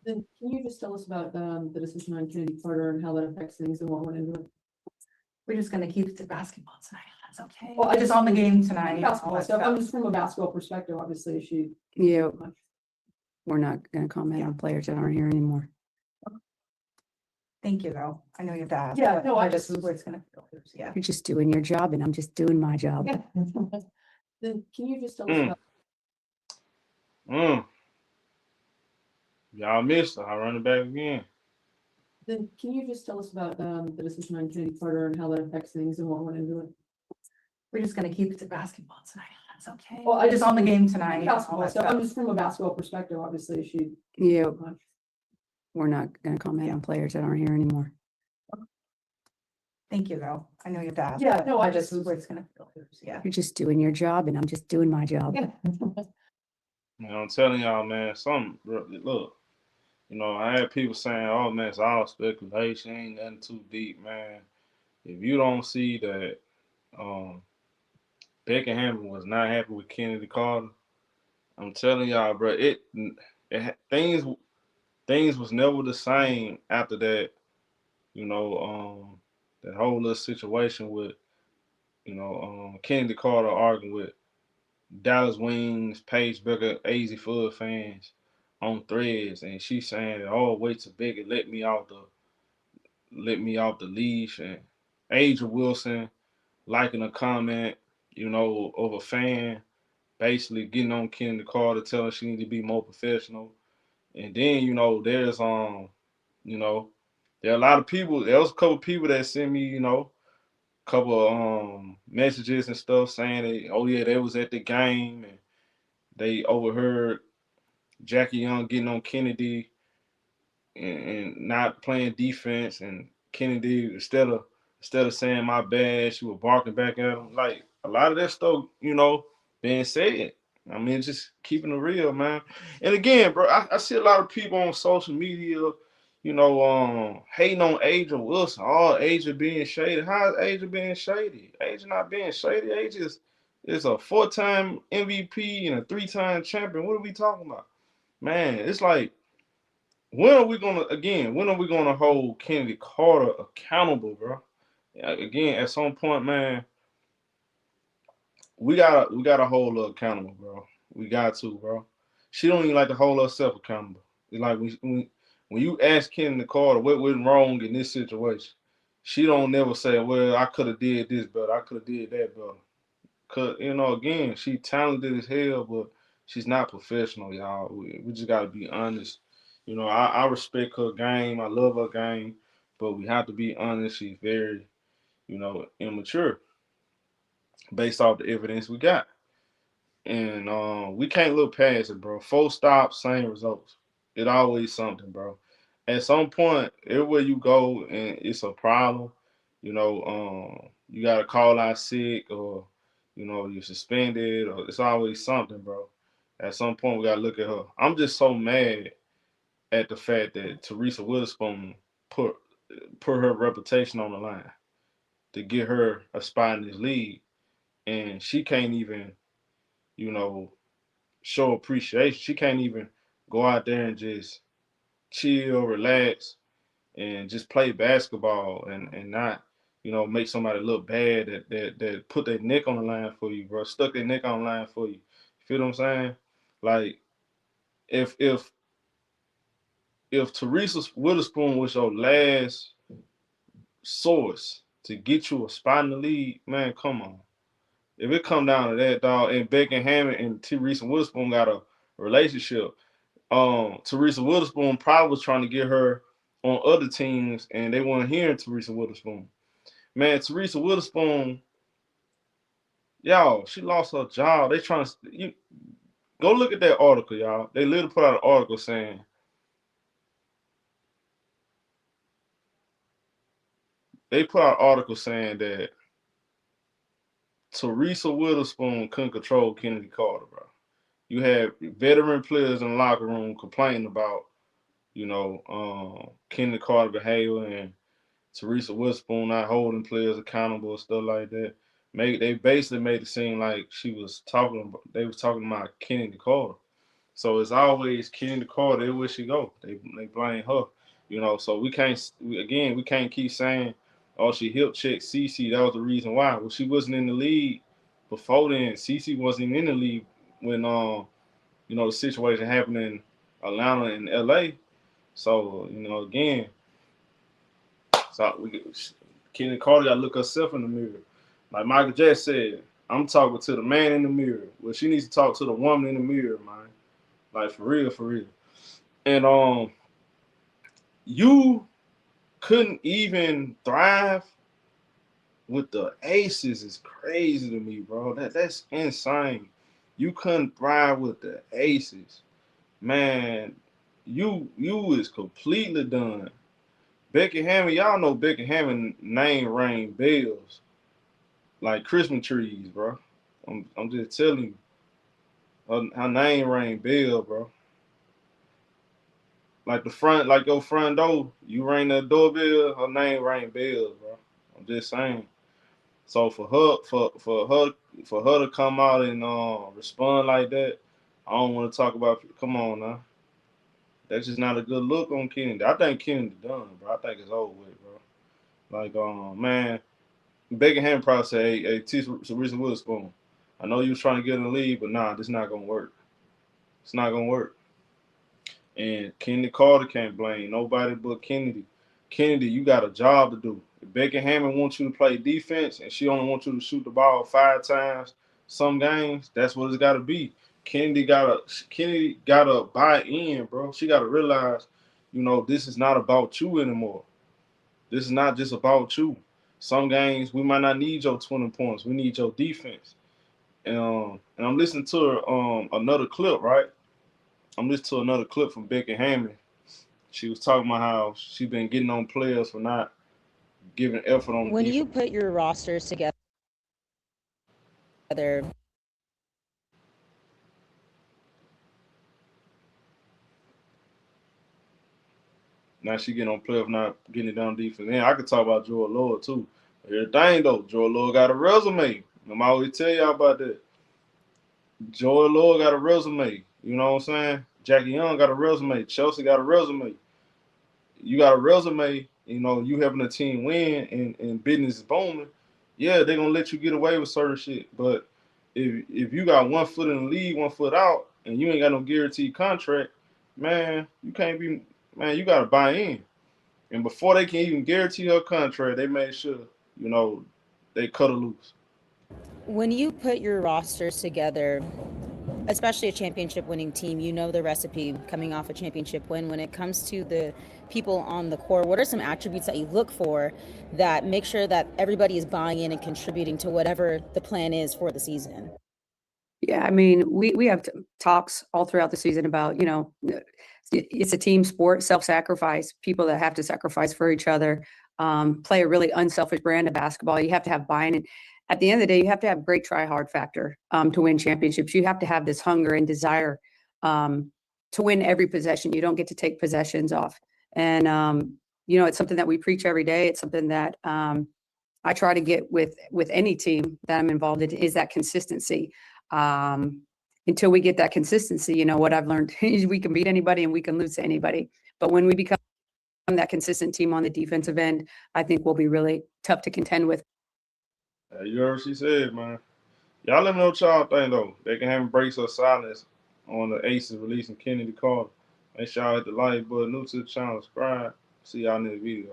Then can you just tell us about the decision on Kennedy Carter and how that affects things and what went into it? We're just gonna keep it to basketball tonight. That's okay. Well, I Just just on the game tonight. all Basketball that stuff. stuff. I'm just from a basketball perspective, obviously, she. Yeah, we're not gonna comment on players that aren't here anymore. Thank you, though. I know you have to ask. Yeah, but no, I this just- is where it's gonna go. Yeah. You're just doing your job and I'm just doing my job. Yeah. Then can you just tell us about? Y'all missed her. I run it back again. Then can you just tell us about the decision on Kennedy Carter and how that affects things and what went into it? We're just gonna keep it to basketball tonight. That's okay. Well, I Just on the game tonight. all Basketball that stuff. stuff. I'm just from a basketball perspective, obviously, she. Yeah, we're not gonna comment on players that aren't here anymore. Thank you, though. I know you have to ask. Yeah, but no, I this just- is where it's gonna go. Yeah. You're just doing your job and I'm just doing my job. Yeah. Man, I'm telling y'all, man, look, I had people saying, oh, man, it's all speculation, ain't nothing too deep, man. If you don't see that Becky Hammon was not happy with Kennedy Carter, I'm telling y'all, bro, things was never the same after that, that whole little situation with, Kennedy Carter arguing with Dallas Wings, Paige Becker, Azzi Fudd fans on threads, and she's saying that, oh, wait till Becky let me off the leash, and Aja Wilson liking a comment, of a fan basically getting on Kennedy Carter, telling her she need to be more professional. And then, there's there are a lot of people, there was a couple people that sent me, couple messages and stuff saying that, oh yeah, they was at the game and they overheard Jackie Young getting on Kennedy and not playing defense, and Kennedy instead of saying my bad, she was barking back at him. Like a lot of that stuff, being said. I mean, just keeping it real, man. And again, bro, I see a lot of people on social media, hating on Aja Wilson. Oh, Aja being shady. How is Aja being shady? Aja not being shady. Aja is a 4-time MVP and a 3-time champion. What are we talking about? Man, it's like, when are we gonna hold Kennedy Carter accountable, bro? Again, at some point, man, we gotta hold her accountable, bro. We got to, bro. She don't even like to hold herself accountable. It's like when you ask Kennedy Carter what went wrong in this situation, she don't never say, well, I could have did this better, I could have did that better. Cause again, she talented as hell, but she's not professional, y'all. We just gotta be honest. I respect her game, I love her game, but we have to be honest. She's very, immature based off the evidence we got. And we can't look past it, bro. 4 stops, same results. It always something, bro. At some point, everywhere you go and it's a problem, you gotta call out sick or you're suspended or it's always something, bro. At some point we gotta look at her. I'm just so mad at the fact that Teresa Witherspoon put her reputation on the line to get her a spot in this league. And she can't even, you know, show appreciation. She can't even go out there and just chill, relax, and just play basketball and not, make somebody look bad that put their neck on the line for you, bro. Stuck their neck on the line for you. You feel what I'm saying? Like if Teresa Witherspoon was your last source to get you a spot in the league, man, come on. If it come down to that, dog, and Becky Hammon and Teresa Witherspoon got a relationship, Teresa Witherspoon probably was trying to get her on other teams, and they weren't hearing Teresa Witherspoon. Man, Teresa Witherspoon, y'all, she lost her job. They trying to go look at that article, y'all. They literally put out an article saying that Teresa Witherspoon couldn't control Kennedy Carter, bro. You had veteran players in the locker room complaining about, Kennedy Carter behavior and Teresa Witherspoon not holding players accountable and stuff like that. They basically made it seem like they was talking about Kennedy Carter. So it's always Kennedy Carter. Everywhere she go, they blame her. So we can't keep saying, oh, she hip checked CC. That was the reason why. Well, she wasn't in the league before then. CC wasn't in the league when the situation happened in Atlanta and LA. So again, Kennedy Carter got to look herself in the mirror. Like Michael Jackson said, I'm talking to the man in the mirror. Well, she needs to talk to the woman in the mirror, man. Like for real, for real. And you couldn't even thrive with the aces is crazy to me, bro. That's insane. You couldn't thrive with the aces. Man, you is completely done. Becky Hammon, y'all know Becky Hammon name rang bells like Christmas trees, bro. I'm just telling you, her name rang bell, bro. Like your front door, you ring the doorbell, her name rang bells, bro. I'm just saying. So for her to come out and respond like that, I don't want to talk about. Come on now, that's just not a good look on Kennedy. I think Kennedy done, bro. I think it's over with, bro. Like man, Becky Hammon probably say, hey, teach Reese Witherspoon. I know you was trying to get in the league, but nah, this not gonna work. It's not gonna work. And Kennedy Carter can't blame nobody but Kennedy. Kennedy, you got a job to do. If Becky Hammon wants you to play defense and she only wants you to shoot the ball 5 times some games, that's what it's got to be. Kennedy gotta buy in, bro. She gotta realize, this is not about you anymore. This is not just about you. Some games we might not need your 20 points. We need your defense. And I'm listening to another clip, right? I'm listening to another clip from Becky Hammon. She was talking about how she's been getting on players for not giving effort on When defense. you put your rosters together, Now she getting on players for not getting it down defense. And I could talk about Joel Lord too. But here's the thing though, Joel Lord got a resume. I'm always tell y'all about that. Joel Lord got a resume. You know what I'm saying? Jackie Young got a resume. Chelsea got a resume. You got a resume, you helping a team win and business is booming. Yeah, they're gonna let you get away with certain shit. But if you got 1 foot in the league, 1 foot out, and you ain't got no guaranteed contract, man, you gotta buy in. And before they can even guarantee her contract, they made sure, they cut her loose. when you put your rosters together, especially a championship winning team, you know the recipe coming off a championship win. When it comes to the people on the court, what are some attributes that you look for that make sure that everybody is buying in and contributing to whatever the plan is for the season? Yeah, I mean, we have talks all throughout the season about, it's a team sport, self-sacrifice, people that have to sacrifice for each other, play a really unselfish brand of basketball. You have to have buy-in. And at the end of the day, you have to have great try-hard factor to win championships. You have to have this hunger and desire to win every possession. You don't get to take possessions off. And, it's something that we preach every day. It's something that I try to get with any team that I'm involved in is that consistency. Until we get that consistency, what I've learned is we can beat anybody and we can lose to anybody. But when we become that consistent team on the defensive end, I think we'll be really tough to contend with. You heard what she said, man. Y'all let me know what y'all think, though. Becky Hammon breaks her silence on the Aces releasing Kennedy Carter. Make sure y'all hit the like button, new to the channel, subscribe. See y'all in the video.